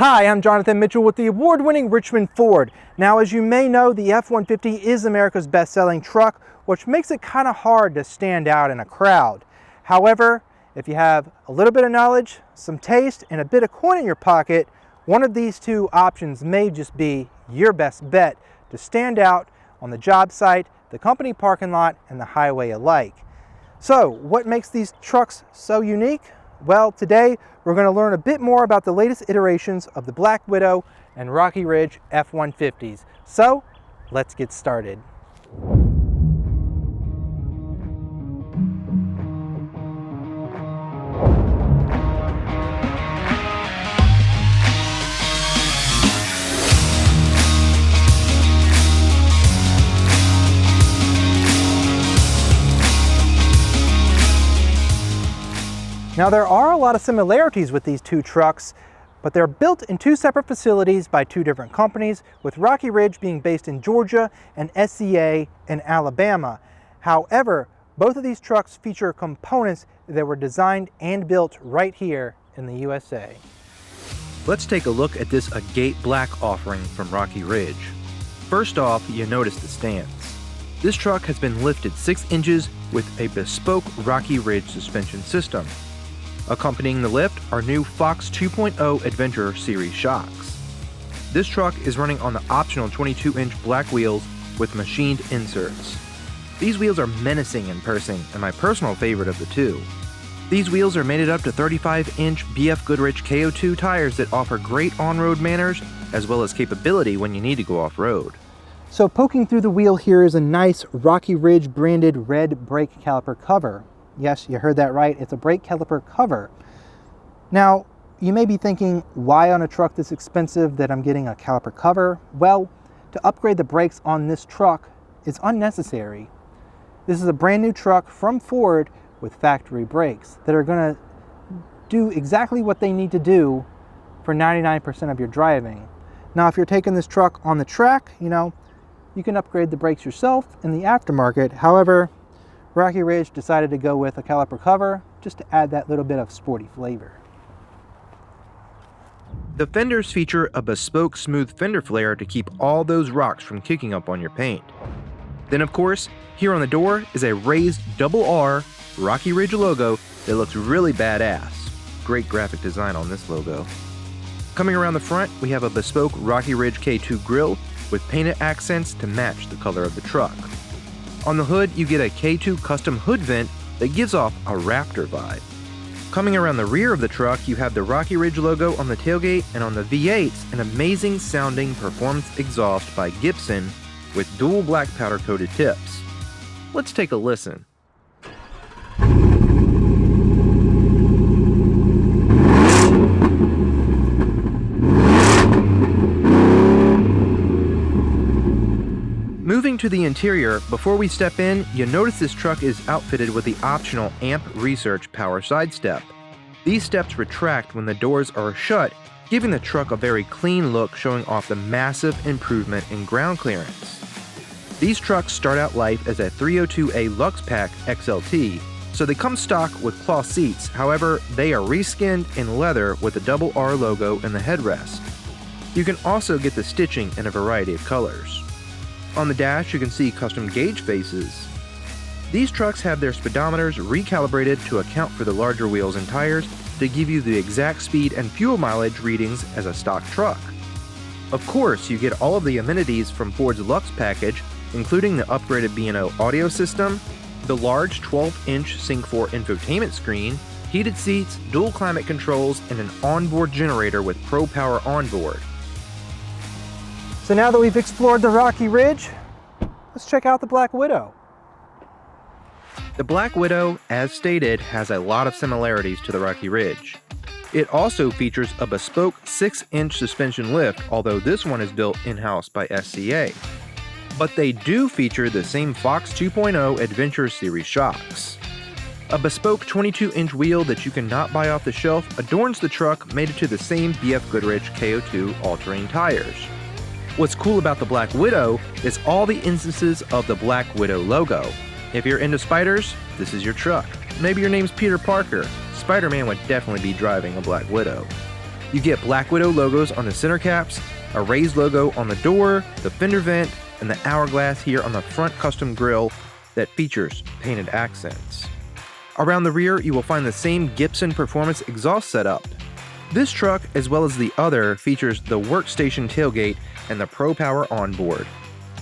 Hi, I'm Jonathan Mitchell with the award-winning Richmond Ford. Now, as you may know, the F-150 is America's best-selling truck, which makes it kind of hard to stand out in a crowd. However, if you have a little bit of knowledge, some taste, and a bit of coin in your pocket, one of these two options may just be your best bet to stand out on the job site, the company parking lot, and the highway alike. So, what makes these trucks so unique? Well, today we're going to learn a bit more about the latest iterations of the Black Widow and Rocky Ridge F-150s. So, let's get started. Now, there are a lot of similarities with these two trucks, but they're built in two separate facilities by two different companies, with Rocky Ridge being based in Georgia and SCA in Alabama. However, both of these trucks feature components that were designed and built right here in the USA. Let's take a look at this Agate Black offering from Rocky Ridge. First off, you notice the stance. This truck has been lifted 6 inches with a bespoke Rocky Ridge suspension system. Accompanying the lift are new Fox 2.0 Adventure Series shocks. This truck is running on the optional 22-inch black wheels with machined inserts. These wheels are menacing in person and my personal favorite of the two. These wheels are mated up to 35-inch BF Goodrich KO2 tires that offer great on-road manners as well as capability when you need to go off-road. So poking through the wheel here is a nice Rocky Ridge branded red brake caliper cover. Yes, you heard that right, it's a brake caliper cover. Now, you may be thinking, why on a truck this expensive that I'm getting a caliper cover? Well, to upgrade the brakes on this truck is unnecessary. This is a brand new truck from Ford with factory brakes that are going to do exactly what they need to do for 99% of your driving. Now, if you're taking this truck on the track, you can upgrade the brakes yourself in the aftermarket. However, Rocky Ridge decided to go with a caliper cover just to add that little bit of sporty flavor. The fenders feature a bespoke smooth fender flare to keep all those rocks from kicking up on your paint. Then of course, here on the door is a raised double R Rocky Ridge logo that looks really badass. Great graphic design on this logo. Coming around the front, we have a bespoke Rocky Ridge K2 grille with painted accents to match the color of the truck. On the hood, you get a K2 custom hood vent that gives off a Raptor vibe. Coming around the rear of the truck, you have the Rocky Ridge logo on the tailgate, and on the V8s, an amazing sounding performance exhaust by Gibson with dual black powder coated tips. Let's take a listen. Moving to the interior, before we step in, you notice this truck is outfitted with the optional AMP Research power side step. These steps retract when the doors are shut, giving the truck a very clean look, showing off the massive improvement in ground clearance. These trucks start out life as a 302A Lux Pack XLT, so they come stock with cloth seats. However, they are reskinned in leather with the double R logo in the headrest. You can also get the stitching in a variety of colors. On the dash, you can see custom gauge faces. These trucks have their speedometers recalibrated to account for the larger wheels and tires to give you the exact speed and fuel mileage readings as a stock truck. Of course, you get all of the amenities from Ford's Lux package, including the upgraded B&O audio system, the large 12-inch Sync 4 infotainment screen, heated seats, dual climate controls, and an onboard generator with Pro Power onboard. So now that we've explored the Rocky Ridge, let's check out the Black Widow. The Black Widow, as stated, has a lot of similarities to the Rocky Ridge. It also features a bespoke 6-inch suspension lift, although this one is built in-house by SCA. But they do feature the same Fox 2.0 Adventure Series shocks. A bespoke 22-inch wheel that you cannot buy off the shelf adorns the truck, mated to the same BF Goodrich KO2 all-terrain tires. What's cool about the Black Widow is all the instances of the Black Widow logo. If you're into spiders, this is your truck. Maybe your name's Peter Parker. Spider-Man would definitely be driving a Black Widow. You get Black Widow logos on the center caps, a raised logo on the door, the fender vent, and the hourglass here on the front custom grille that features painted accents. Around the rear, you will find the same Gibson Performance exhaust setup. This truck, as well as the other, features the workstation tailgate and the Pro Power onboard.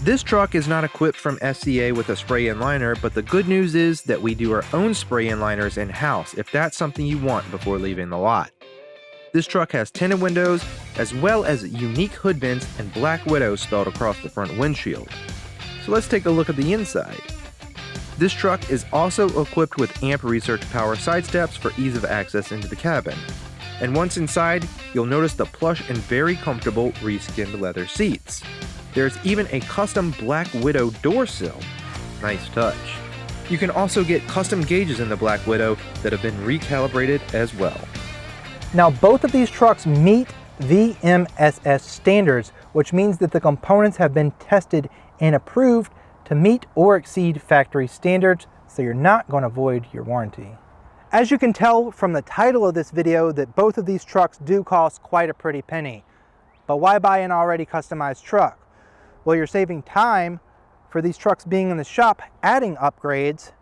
This truck is not equipped from SCA with a spray-in liner, but the good news is that we do our own spray-in liners in-house if that's something you want before leaving the lot. This truck has tinted windows, as well as unique hood vents and Black Widow spelled across the front windshield. So let's take a look at the inside. This truck is also equipped with AMP Research power side steps for ease of access into the cabin. And once inside, you'll notice the plush and very comfortable reskinned leather seats. There's even a custom Black Widow door sill. Nice touch. You can also get custom gauges in the Black Widow that have been recalibrated as well. Now, both of these trucks meet VMSS standards, which means that the components have been tested and approved to meet or exceed factory standards, so you're not going to void your warranty. As you can tell from the title of this video that both of these trucks do cost quite a pretty penny. But why buy an already customized truck? Well, you're saving time for these trucks being in the shop adding upgrades.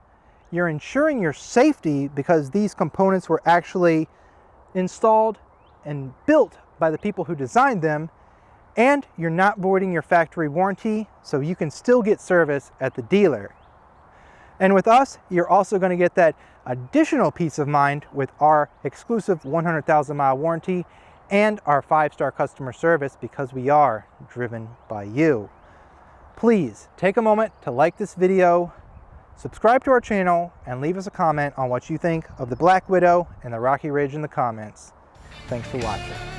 You're ensuring your safety because these components were actually installed and built by the people who designed them, and you're not voiding your factory warranty, so you can still get service at the dealer. And with us, you're also going to get that additional peace of mind with our exclusive 100,000 mile warranty and our 5-star customer service because we are driven by you. Please take a moment to like this video, subscribe to our channel, and leave us a comment on what you think of the Black Widow and the Rocky Ridge in the comments. Thanks for watching.